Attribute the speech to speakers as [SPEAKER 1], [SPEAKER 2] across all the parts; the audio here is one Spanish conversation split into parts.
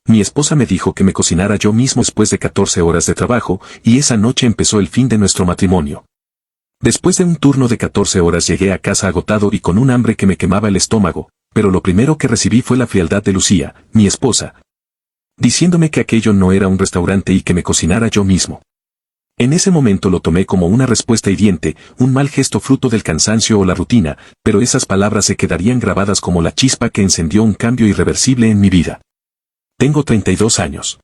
[SPEAKER 1] Mi esposa me dijo que me cocinara yo mismo después de 14 horas de trabajo, y esa noche empezó el fin de nuestro matrimonio. Después de un turno de 14 horas llegué a casa agotado y con un hambre que me quemaba el estómago, pero lo primero que recibí fue la frialdad de Lucía, mi esposa, diciéndome que aquello no era un restaurante y que me cocinara yo mismo. En ese momento lo tomé como una respuesta hiriente, un mal gesto fruto del cansancio o la rutina, pero esas palabras se quedarían grabadas como la chispa que encendió un cambio irreversible en mi vida. Tengo 32 años.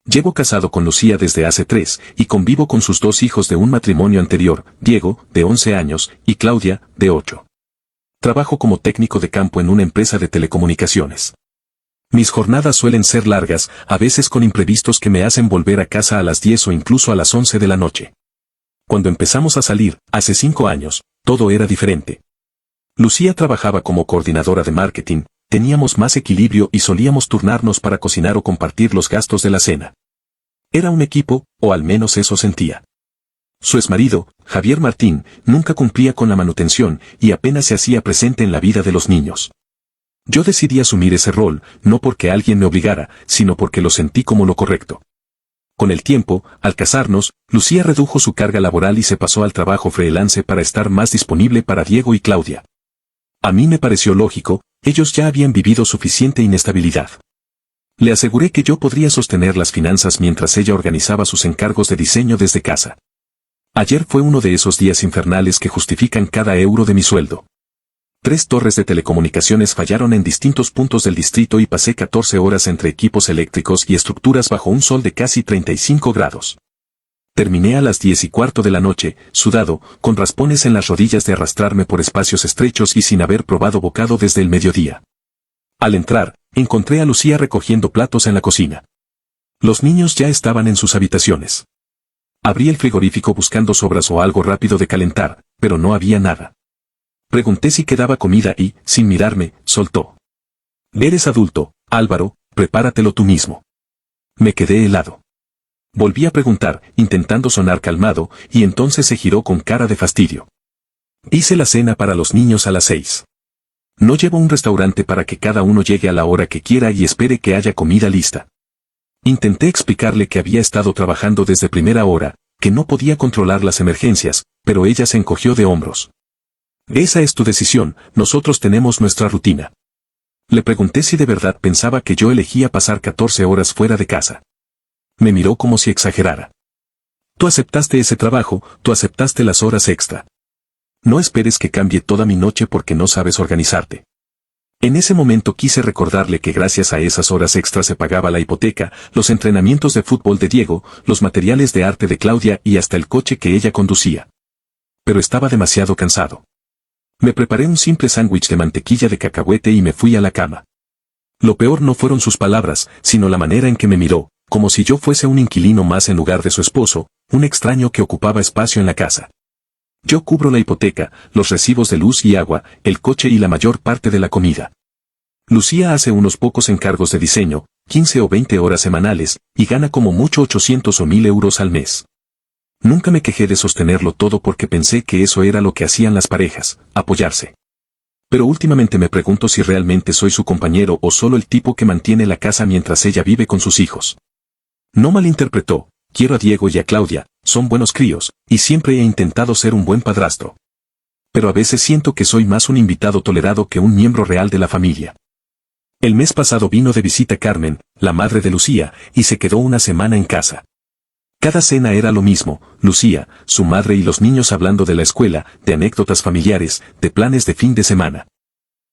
[SPEAKER 1] Llevo casado con Lucía desde hace 3, y convivo con sus 2 hijos de un matrimonio anterior, Diego, de 11 años, y Claudia, de 8. Trabajo como técnico de campo en una empresa de telecomunicaciones. Mis jornadas suelen ser largas, a veces con imprevistos que me hacen volver a casa a las 10 o incluso a las 11 de la noche. Cuando empezamos a salir, hace 5 años, todo era diferente. Lucía trabajaba como coordinadora de marketing, teníamos más equilibrio y solíamos turnarnos para cocinar o compartir los gastos de la cena. Era un equipo, o al menos eso sentía. Su exmarido, Javier Martín, nunca cumplía con la manutención y apenas se hacía presente en la vida de los niños. Yo decidí asumir ese rol, no porque alguien me obligara, sino porque lo sentí como lo correcto. Con el tiempo, al casarnos, Lucía redujo su carga laboral y se pasó al trabajo freelance para estar más disponible para Diego y Claudia. A mí me pareció lógico, ellos ya habían vivido suficiente inestabilidad. Le aseguré que yo podría sostener las finanzas mientras ella organizaba sus encargos de diseño desde casa. Ayer fue uno de esos días infernales que justifican cada euro de mi sueldo. 3 torres de telecomunicaciones fallaron en distintos puntos del distrito y pasé 14 horas entre equipos eléctricos y estructuras bajo un sol de casi 35 grados. Terminé a las 10:15 de la noche, sudado, con raspones en las rodillas de arrastrarme por espacios estrechos y sin haber probado bocado desde el mediodía. Al entrar, encontré a Lucía recogiendo platos en la cocina. Los niños ya estaban en sus habitaciones. Abrí el frigorífico buscando sobras o algo rápido de calentar, pero no había nada. Pregunté si quedaba comida y, sin mirarme, soltó: «Eres adulto, Álvaro, prepáratelo tú mismo». Me quedé helado. Volví a preguntar, intentando sonar calmado, y entonces se giró con cara de fastidio. «Hice la cena para los niños a las 6. No llevo un restaurante para que cada uno llegue a la hora que quiera y espere que haya comida lista». Intenté explicarle que había estado trabajando desde primera hora, que no podía controlar las emergencias, pero ella se encogió de hombros. «Esa es tu decisión, nosotros tenemos nuestra rutina». Le pregunté si de verdad pensaba que yo elegía pasar 14 horas fuera de casa. Me miró como si exagerara. «Tú aceptaste ese trabajo, tú aceptaste las horas extra. No esperes que cambie toda mi noche porque no sabes organizarte». En ese momento quise recordarle que gracias a esas horas extras se pagaba la hipoteca, los entrenamientos de fútbol de Diego, los materiales de arte de Claudia y hasta el coche que ella conducía. Pero estaba demasiado cansado. Me preparé un simple sándwich de mantequilla de cacahuete y me fui a la cama. Lo peor no fueron sus palabras, sino la manera en que me miró, como si yo fuese un inquilino más en lugar de su esposo, un extraño que ocupaba espacio en la casa. Yo cubro la hipoteca, los recibos de luz y agua, el coche y la mayor parte de la comida. Lucía hace unos pocos encargos de diseño, 15 o 20 horas semanales, y gana como mucho 800 o 1000 euros al mes. Nunca me quejé de sostenerlo todo porque pensé que eso era lo que hacían las parejas, apoyarse. Pero últimamente me pregunto si realmente soy su compañero o solo el tipo que mantiene la casa mientras ella vive con sus hijos. No malinterpretó, quiero a Diego y a Claudia, son buenos críos, y siempre he intentado ser un buen padrastro. Pero a veces siento que soy más un invitado tolerado que un miembro real de la familia. El mes pasado vino de visita Carmen, la madre de Lucía, y se quedó una semana en casa. Cada cena era lo mismo, Lucía, su madre y los niños hablando de la escuela, de anécdotas familiares, de planes de fin de semana.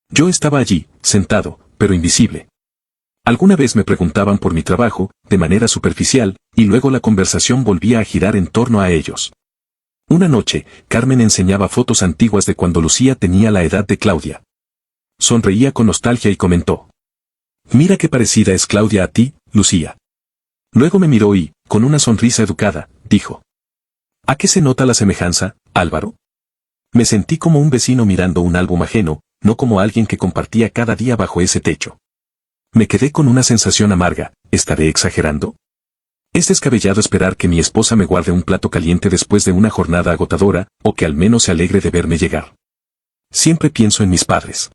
[SPEAKER 1] Yo estaba allí, sentado, pero invisible. Alguna vez me preguntaban por mi trabajo, de manera superficial, y luego la conversación volvía a girar en torno a ellos. Una noche, Carmen enseñaba fotos antiguas de cuando Lucía tenía la edad de Claudia. Sonreía con nostalgia y comentó: «Mira qué parecida es Claudia a ti, Lucía». Luego me miró y, con una sonrisa educada, dijo: «¿A qué se nota la semejanza, Álvaro?». Me sentí como un vecino mirando un álbum ajeno, no como alguien que compartía cada día bajo ese techo. Me quedé con una sensación amarga, ¿estaré exagerando? Es descabellado esperar que mi esposa me guarde un plato caliente después de una jornada agotadora, o que al menos se alegre de verme llegar. Siempre pienso en mis padres.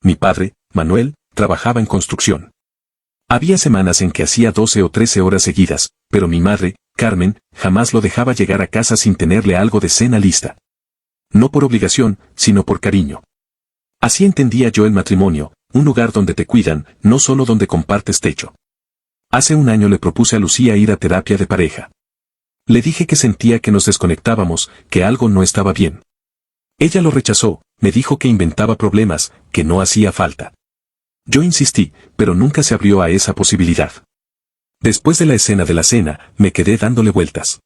[SPEAKER 1] Mi padre, Manuel, trabajaba en construcción. Había semanas en que hacía 12 o 13 horas seguidas, pero mi madre, Carmen, jamás lo dejaba llegar a casa sin tenerle algo de cena lista. No por obligación, sino por cariño. Así entendía yo el matrimonio, un lugar donde te cuidan, no solo donde compartes techo. Hace un año le propuse a Lucía ir a terapia de pareja. Le dije que sentía que nos desconectábamos, que algo no estaba bien. Ella lo rechazó, me dijo que inventaba problemas, que no hacía falta. Yo insistí, pero nunca se abrió a esa posibilidad. Después de la escena de la cena, me quedé dándole vueltas.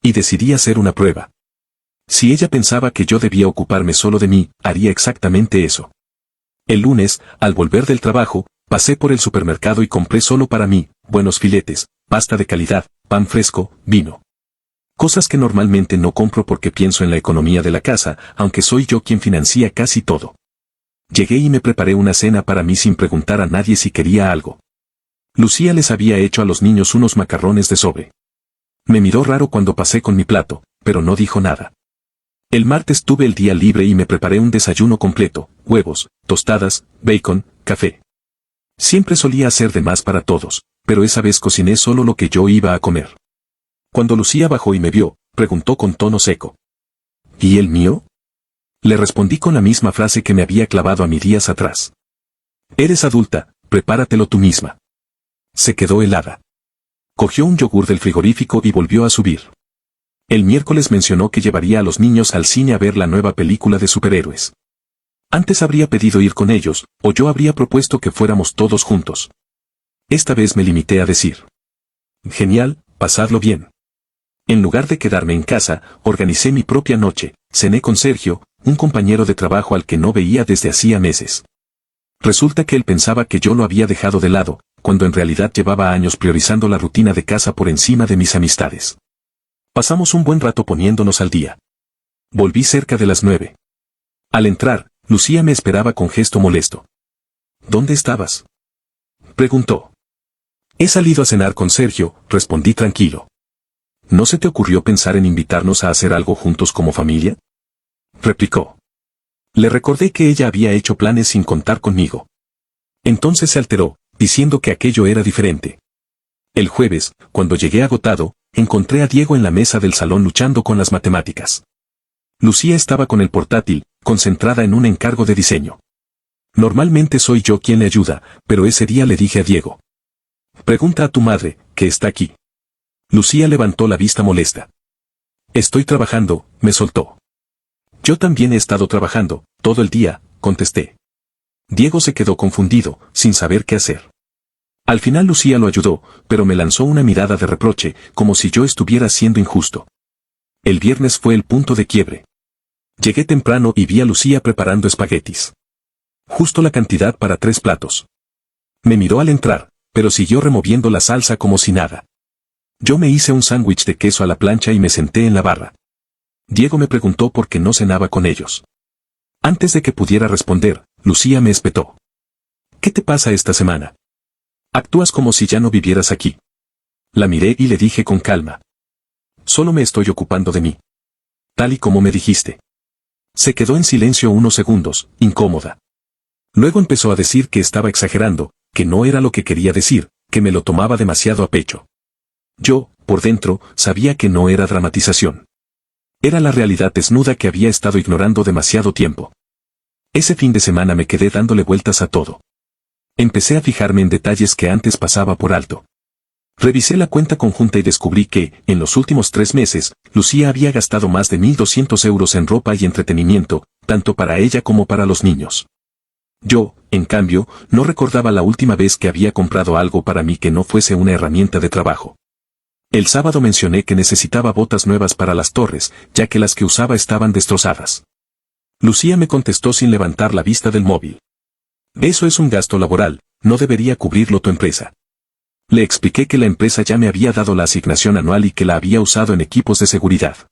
[SPEAKER 1] Y decidí hacer una prueba. Si ella pensaba que yo debía ocuparme solo de mí, haría exactamente eso. El lunes, al volver del trabajo, pasé por el supermercado y compré solo para mí, buenos filetes, pasta de calidad, pan fresco, vino. Cosas que normalmente no compro porque pienso en la economía de la casa, aunque soy yo quien financia casi todo. Llegué y me preparé una cena para mí sin preguntar a nadie si quería algo. Lucía les había hecho a los niños unos macarrones de sobre. Me miró raro cuando pasé con mi plato, pero no dijo nada. El martes tuve el día libre y me preparé un desayuno completo, huevos, tostadas, bacon, café. Siempre solía hacer de más para todos, pero esa vez cociné solo lo que yo iba a comer. Cuando Lucía bajó y me vio, preguntó con tono seco. ¿Y el mío? Le respondí con la misma frase que me había clavado a mí días atrás. Eres adulta, prepáratelo tú misma. Se quedó helada. Cogió un yogur del frigorífico y volvió a subir. El miércoles mencionó que llevaría a los niños al cine a ver la nueva película de superhéroes. Antes habría pedido ir con ellos, o yo habría propuesto que fuéramos todos juntos. Esta vez me limité a decir. Genial, pasadlo bien. En lugar de quedarme en casa, organicé mi propia noche, cené con Sergio, un compañero de trabajo al que no veía desde hacía meses. Resulta que él pensaba que yo lo había dejado de lado, cuando en realidad llevaba años priorizando la rutina de casa por encima de mis amistades. Pasamos un buen rato poniéndonos al día. Volví cerca de las 9. Al entrar, Lucía me esperaba con gesto molesto. ¿Dónde estabas?, preguntó. He salido a cenar con Sergio, respondí tranquilo. ¿No se te ocurrió pensar en invitarnos a hacer algo juntos como familia?, replicó. Le recordé que ella había hecho planes sin contar conmigo. Entonces se alteró, diciendo que aquello era diferente. El jueves, cuando llegué agotado, encontré a Diego en la mesa del salón luchando con las matemáticas. Lucía estaba con el portátil, concentrada en un encargo de diseño. Normalmente soy yo quien le ayuda, pero ese día le dije a Diego. Pregunta a tu madre, que está aquí. Lucía levantó la vista molesta. Estoy trabajando, me soltó. Yo también he estado trabajando, todo el día, contesté. Diego se quedó confundido, sin saber qué hacer. Al final Lucía lo ayudó, pero me lanzó una mirada de reproche, como si yo estuviera siendo injusto. El viernes fue el punto de quiebre. Llegué temprano y vi a Lucía preparando espaguetis. Justo la cantidad para 3 platos. Me miró al entrar, pero siguió removiendo la salsa como si nada. Yo me hice un sándwich de queso a la plancha y me senté en la barra. Diego me preguntó por qué no cenaba con ellos. Antes de que pudiera responder, Lucía me espetó. ¿Qué te pasa esta semana? Actúas como si ya no vivieras aquí. La miré y le dije con calma. Solo me estoy ocupando de mí. Tal y como me dijiste. Se quedó en silencio unos segundos, incómoda. Luego empezó a decir que estaba exagerando, que no era lo que quería decir, que me lo tomaba demasiado a pecho. Yo, por dentro, sabía que no era dramatización. Era la realidad desnuda que había estado ignorando demasiado tiempo. Ese fin de semana me quedé dándole vueltas a todo. Empecé a fijarme en detalles que antes pasaba por alto. Revisé la cuenta conjunta y descubrí que, en los últimos 3 meses, Lucía había gastado más de 1.200 euros en ropa y entretenimiento, tanto para ella como para los niños. Yo, en cambio, no recordaba la última vez que había comprado algo para mí que no fuese una herramienta de trabajo. El sábado mencioné que necesitaba botas nuevas para las torres, ya que las que usaba estaban destrozadas. Lucía me contestó sin levantar la vista del móvil. Eso es un gasto laboral, no debería cubrirlo tu empresa. Le expliqué que la empresa ya me había dado la asignación anual y que la había usado en equipos de seguridad.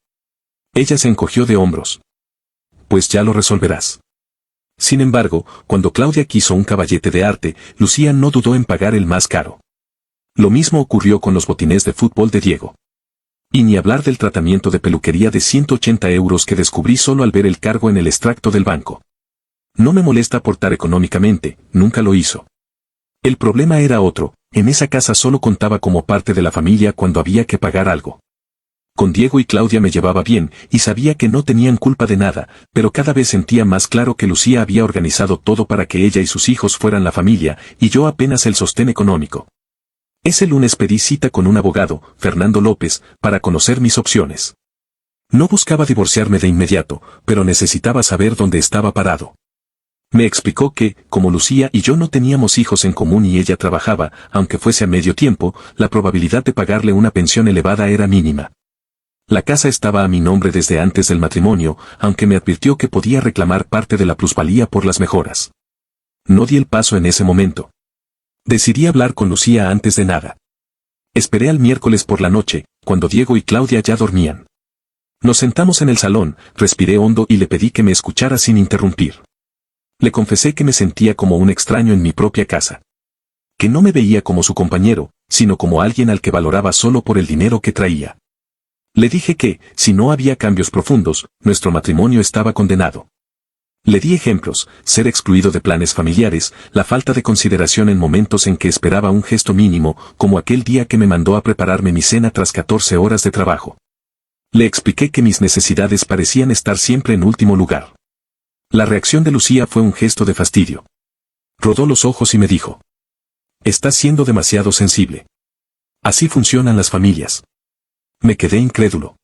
[SPEAKER 1] Ella se encogió de hombros. Pues ya lo resolverás. Sin embargo, cuando Claudia quiso un caballete de arte, Lucía no dudó en pagar el más caro. Lo mismo ocurrió con los botines de fútbol de Diego. Y ni hablar del tratamiento de peluquería de 180 euros que descubrí solo al ver el cargo en el extracto del banco. No me molesta aportar económicamente, nunca lo hizo. El problema era otro, en esa casa solo contaba como parte de la familia cuando había que pagar algo. Con Diego y Claudia me llevaba bien, y sabía que no tenían culpa de nada, pero cada vez sentía más claro que Lucía había organizado todo para que ella y sus hijos fueran la familia, y yo apenas el sostén económico. Ese lunes pedí cita con un abogado, Fernando López, para conocer mis opciones. No buscaba divorciarme de inmediato, pero necesitaba saber dónde estaba parado. Me explicó que, como Lucía y yo no teníamos hijos en común y ella trabajaba, aunque fuese a medio tiempo, la probabilidad de pagarle una pensión elevada era mínima. La casa estaba a mi nombre desde antes del matrimonio, aunque me advirtió que podía reclamar parte de la plusvalía por las mejoras. No di el paso en ese momento. Decidí hablar con Lucía antes de nada. Esperé al miércoles por la noche, cuando Diego y Claudia ya dormían. Nos sentamos en el salón, respiré hondo y le pedí que me escuchara sin interrumpir. Le confesé que me sentía como un extraño en mi propia casa. Que no me veía como su compañero, sino como alguien al que valoraba solo por el dinero que traía. Le dije que, si no había cambios profundos, nuestro matrimonio estaba condenado. Le di ejemplos, ser excluido de planes familiares, la falta de consideración en momentos en que esperaba un gesto mínimo, como aquel día que me mandó a prepararme mi cena tras 14 horas de trabajo. Le expliqué que mis necesidades parecían estar siempre en último lugar. La reacción de Lucía fue un gesto de fastidio. Rodó los ojos y me dijo: «Estás siendo demasiado sensible. Así funcionan las familias». Me quedé incrédulo.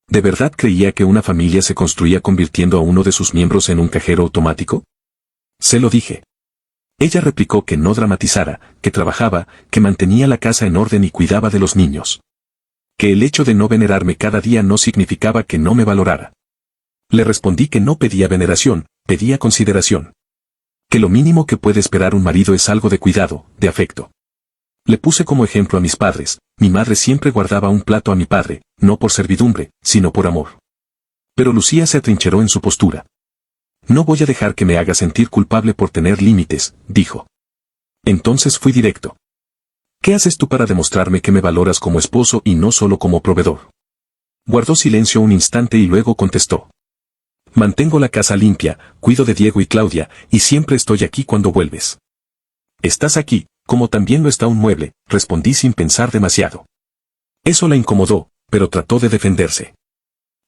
[SPEAKER 1] ¿De verdad creía que una familia se construía convirtiendo a uno de sus miembros en un cajero automático? Se lo dije. Ella replicó que no dramatizara, que trabajaba, que mantenía la casa en orden y cuidaba de los niños. Que el hecho de no venerarme cada día no significaba que no me valorara. Le respondí que no pedía veneración, pedía consideración. Que lo mínimo que puede esperar un marido es algo de cuidado, de afecto. Le puse como ejemplo a mis padres. Mi madre siempre guardaba un plato a mi padre, no por servidumbre, sino por amor. Pero Lucía se atrincheró en su postura. «No voy a dejar que me haga sentir culpable por tener límites», dijo. Entonces fui directo. «¿Qué haces tú para demostrarme que me valoras como esposo y no solo como proveedor?» Guardó silencio un instante y luego contestó. «Mantengo la casa limpia, cuido de Diego y Claudia, y siempre estoy aquí cuando vuelves». «Estás aquí, como también lo está un mueble», respondí sin pensar demasiado. Eso la incomodó, pero trató de defenderse.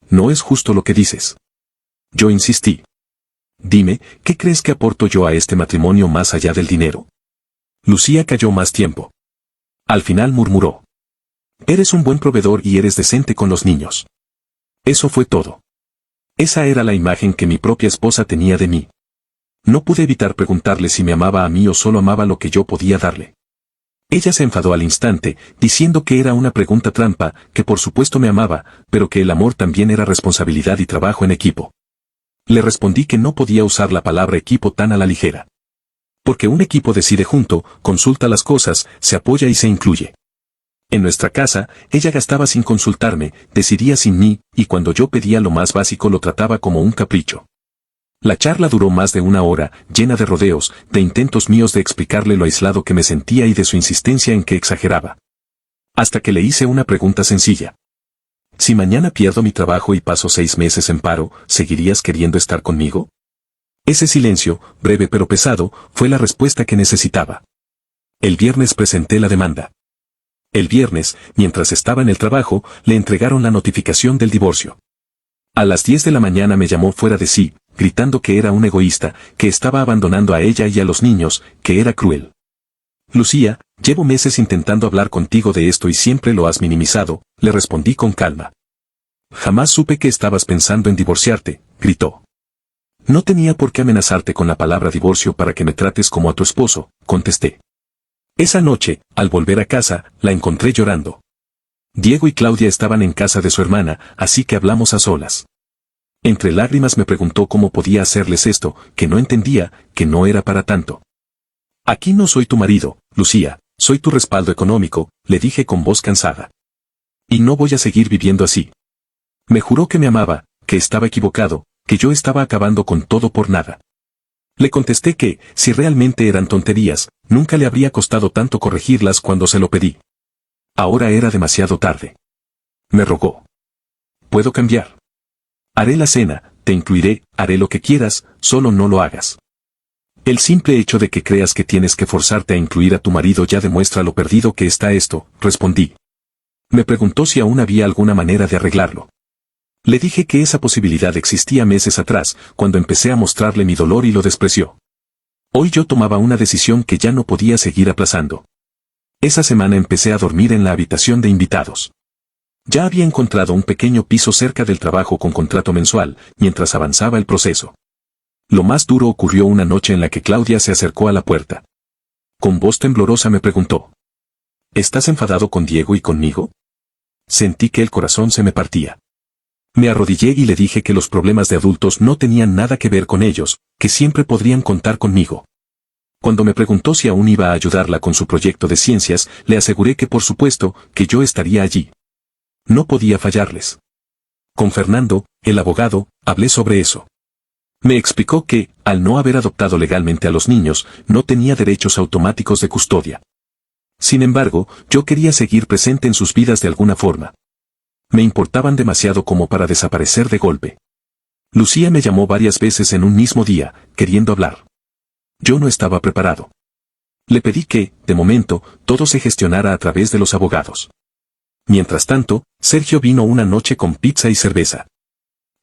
[SPEAKER 1] «No es justo lo que dices». Yo insistí. «Dime, ¿qué crees que aporto yo a este matrimonio más allá del dinero?» Lucía calló más tiempo. Al final murmuró: «Eres un buen proveedor y eres decente con los niños». Eso fue todo. Esa era la imagen que mi propia esposa tenía de mí. No pude evitar preguntarle si me amaba a mí o solo amaba lo que yo podía darle. Ella se enfadó al instante, diciendo que era una pregunta trampa, que por supuesto me amaba, pero que el amor también era responsabilidad y trabajo en equipo. Le respondí que no podía usar la palabra equipo tan a la ligera. Porque un equipo decide junto, consulta las cosas, se apoya y se incluye. En nuestra casa, ella gastaba sin consultarme, decidía sin mí, y cuando yo pedía lo más básico lo trataba como un capricho. La charla duró más de una hora, llena de rodeos, de intentos míos de explicarle lo aislado que me sentía y de su insistencia en que exageraba. Hasta que le hice una pregunta sencilla. «Si mañana pierdo mi trabajo y paso 6 meses en paro, ¿seguirías queriendo estar conmigo?» Ese silencio, breve pero pesado, fue la respuesta que necesitaba. El viernes presenté la demanda. El viernes, mientras estaba en el trabajo, le entregaron la notificación del divorcio. A las 10 de la mañana me llamó fuera de sí, gritando que era un egoísta, que estaba abandonando a ella y a los niños, que era cruel. «Lucía, llevo meses intentando hablar contigo de esto y siempre lo has minimizado», le respondí con calma. «Jamás supe que estabas pensando en divorciarte», gritó. «No tenía por qué amenazarte con la palabra divorcio para que me trates como a tu esposo», contesté. Esa noche, al volver a casa, la encontré llorando. Diego y Claudia estaban en casa de su hermana, así que hablamos a solas. Entre lágrimas me preguntó cómo podía hacerles esto, que no entendía, que no era para tanto. «Aquí no soy tu marido, Lucía, soy tu respaldo económico», le dije con voz cansada. «Y no voy a seguir viviendo así». Me juró que me amaba, que estaba equivocado, que yo estaba acabando con todo por nada. Le contesté que, si realmente eran tonterías, nunca le habría costado tanto corregirlas cuando se lo pedí. Ahora era demasiado tarde. Me rogó. «Puedo cambiar. Haré la cena, te incluiré, haré lo que quieras, solo no lo hagas». El simple hecho de que creas que tienes que forzarte a incluir a tu marido ya demuestra lo perdido que está esto, respondí. Me preguntó si aún había alguna manera de arreglarlo. Le dije que esa posibilidad existía meses atrás, cuando empecé a mostrarle mi dolor y lo despreció. Hoy yo tomaba una decisión que ya no podía seguir aplazando. Esa semana empecé a dormir en la habitación de invitados. Ya había encontrado un pequeño piso cerca del trabajo con contrato mensual, mientras avanzaba el proceso. Lo más duro ocurrió una noche en la que Claudia se acercó a la puerta. Con voz temblorosa me preguntó: ¿estás enfadado con Diego y conmigo? Sentí que el corazón se me partía. Me arrodillé y le dije que los problemas de adultos no tenían nada que ver con ellos, que siempre podrían contar conmigo. Cuando me preguntó si aún iba a ayudarla con su proyecto de ciencias, le aseguré que por supuesto, que yo estaría allí. No podía fallarles. Con Fernando, el abogado, hablé sobre eso. Me explicó que, al no haber adoptado legalmente a los niños, no tenía derechos automáticos de custodia. Sin embargo, yo quería seguir presente en sus vidas de alguna forma. Me importaban demasiado como para desaparecer de golpe. Lucía me llamó varias veces en un mismo día, queriendo hablar. Yo no estaba preparado. Le pedí que, de momento, todo se gestionara a través de los abogados. Mientras tanto, Sergio vino una noche con pizza y cerveza.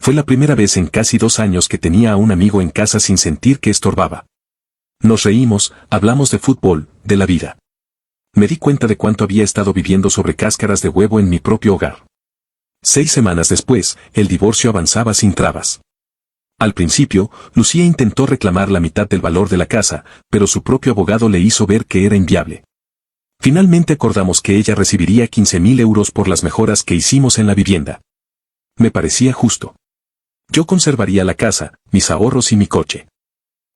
[SPEAKER 1] Fue la primera vez en casi 2 años que tenía a un amigo en casa sin sentir que estorbaba. Nos reímos, hablamos de fútbol, de la vida. Me di cuenta de cuánto había estado viviendo sobre cáscaras de huevo en mi propio hogar. 6 semanas después, el divorcio avanzaba sin trabas. Al principio, Lucía intentó reclamar la mitad del valor de la casa, pero su propio abogado le hizo ver que era inviable. Finalmente acordamos que ella recibiría 15.000 euros por las mejoras que hicimos en la vivienda. Me parecía justo. Yo conservaría la casa, mis ahorros y mi coche.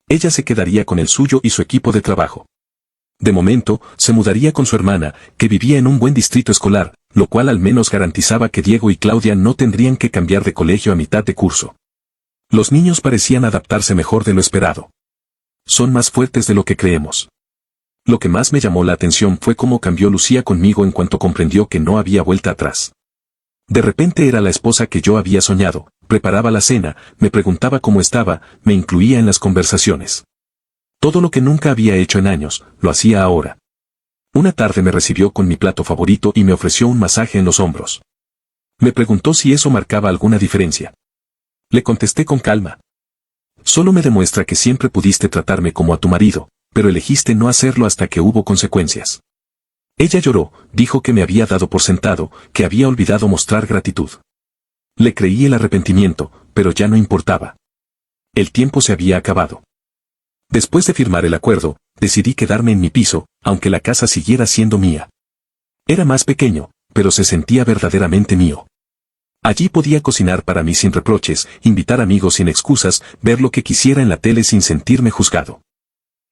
[SPEAKER 1] Ella se quedaría con el suyo y su equipo de trabajo. De momento, se mudaría con su hermana, que vivía en un buen distrito escolar, lo cual al menos garantizaba que Diego y Claudia no tendrían que cambiar de colegio a mitad de curso. Los niños parecían adaptarse mejor de lo esperado. Son más fuertes de lo que creemos. Lo que más me llamó la atención fue cómo cambió Lucía conmigo en cuanto comprendió que no había vuelta atrás. De repente era la esposa que yo había soñado, preparaba la cena, me preguntaba cómo estaba, me incluía en las conversaciones. Todo lo que nunca había hecho en años, lo hacía ahora. Una tarde me recibió con mi plato favorito y me ofreció un masaje en los hombros. Me preguntó si eso marcaba alguna diferencia. Le contesté con calma. Solo me demuestra que siempre pudiste tratarme como a tu marido, pero elegiste no hacerlo hasta que hubo consecuencias. Ella lloró, dijo que me había dado por sentado, que había olvidado mostrar gratitud. Le creí el arrepentimiento, pero ya no importaba. El tiempo se había acabado. Después de firmar el acuerdo, decidí quedarme en mi piso, aunque la casa siguiera siendo mía. Era más pequeño, pero se sentía verdaderamente mío. Allí podía cocinar para mí sin reproches, invitar amigos sin excusas, ver lo que quisiera en la tele sin sentirme juzgado.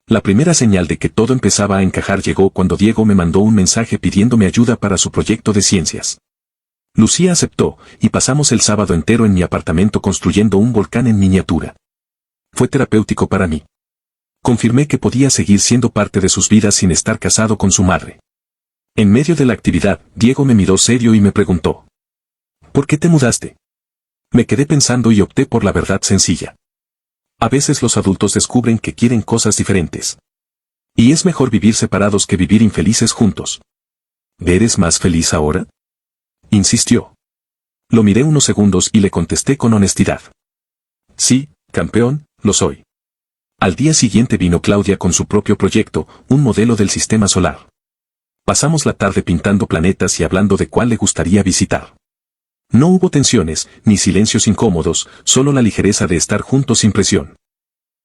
[SPEAKER 1] La primera señal de que todo empezaba a encajar llegó cuando Diego me mandó un mensaje pidiéndome ayuda para su proyecto de ciencias. Lucía aceptó, y pasamos el sábado entero en mi apartamento construyendo un volcán en miniatura. Fue terapéutico para mí. Confirmé que podía seguir siendo parte de sus vidas sin estar casado con su madre. En medio de la actividad, Diego me miró serio y me preguntó: ¿por qué te mudaste? Me quedé pensando y opté por la verdad sencilla. A veces los adultos descubren que quieren cosas diferentes. Y es mejor vivir separados que vivir infelices juntos. ¿Eres más feliz ahora?, insistió. Lo miré unos segundos y le contesté con honestidad. Sí, campeón, lo soy. Al día siguiente vino Claudia con su propio proyecto, un modelo del sistema solar. Pasamos la tarde pintando planetas y hablando de cuál le gustaría visitar. No hubo tensiones, ni silencios incómodos, solo la ligereza de estar juntos sin presión.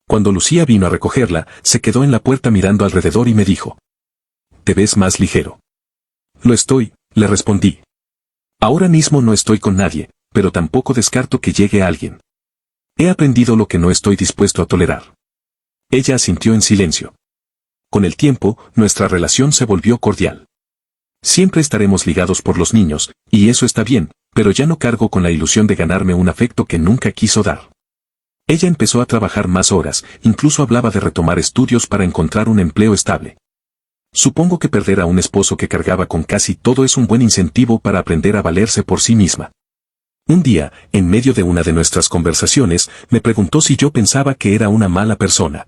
[SPEAKER 1] Cuando Lucía vino a recogerla, se quedó en la puerta mirando alrededor y me dijo: «¿Te ves más ligero?» «Lo estoy», le respondí. «Ahora mismo no estoy con nadie, pero tampoco descarto que llegue alguien. He aprendido lo que no estoy dispuesto a tolerar». Ella asintió en silencio. Con el tiempo, nuestra relación se volvió cordial. Siempre estaremos ligados por los niños, y eso está bien, pero ya no cargo con la ilusión de ganarme un afecto que nunca quiso dar. Ella empezó a trabajar más horas, incluso hablaba de retomar estudios para encontrar un empleo estable. Supongo que perder a un esposo que cargaba con casi todo es un buen incentivo para aprender a valerse por sí misma. Un día, en medio de una de nuestras conversaciones, me preguntó si yo pensaba que era una mala persona.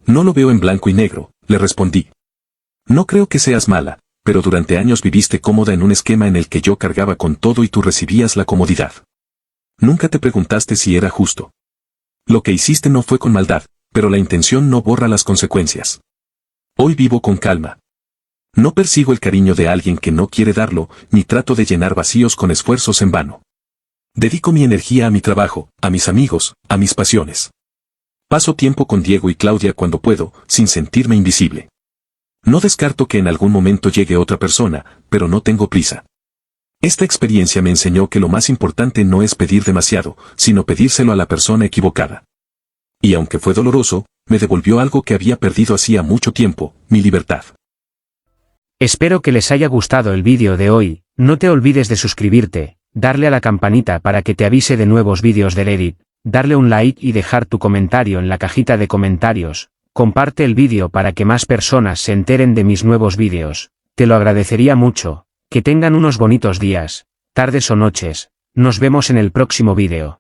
[SPEAKER 1] No lo veo en blanco y negro, le respondí. No creo que seas mala, pero durante años viviste cómoda en un esquema en el que yo cargaba con todo y tú recibías la comodidad. Nunca te preguntaste si era justo. Lo que hiciste no fue con maldad, pero la intención no borra las consecuencias. Hoy vivo con calma. No persigo el cariño de alguien que no quiere darlo, ni trato de llenar vacíos con esfuerzos en vano. Dedico mi energía a mi trabajo, a mis amigos, a mis pasiones. Paso tiempo con Diego y Claudia cuando puedo, sin sentirme invisible. No descarto que en algún momento llegue otra persona, pero no tengo prisa. Esta experiencia me enseñó que lo más importante no es pedir demasiado, sino pedírselo a la persona equivocada. Y aunque fue doloroso, me devolvió algo que había perdido hacía mucho tiempo, mi libertad.
[SPEAKER 2] Espero que les haya gustado el vídeo de hoy. No te olvides de suscribirte, darle a la campanita para que te avise de nuevos vídeos del Edit, darle un like y dejar tu comentario en la cajita de comentarios. Comparte el vídeo para que más personas se enteren de mis nuevos vídeos. Te lo agradecería mucho. Que tengan unos bonitos días, tardes o noches. Nos vemos en el próximo vídeo.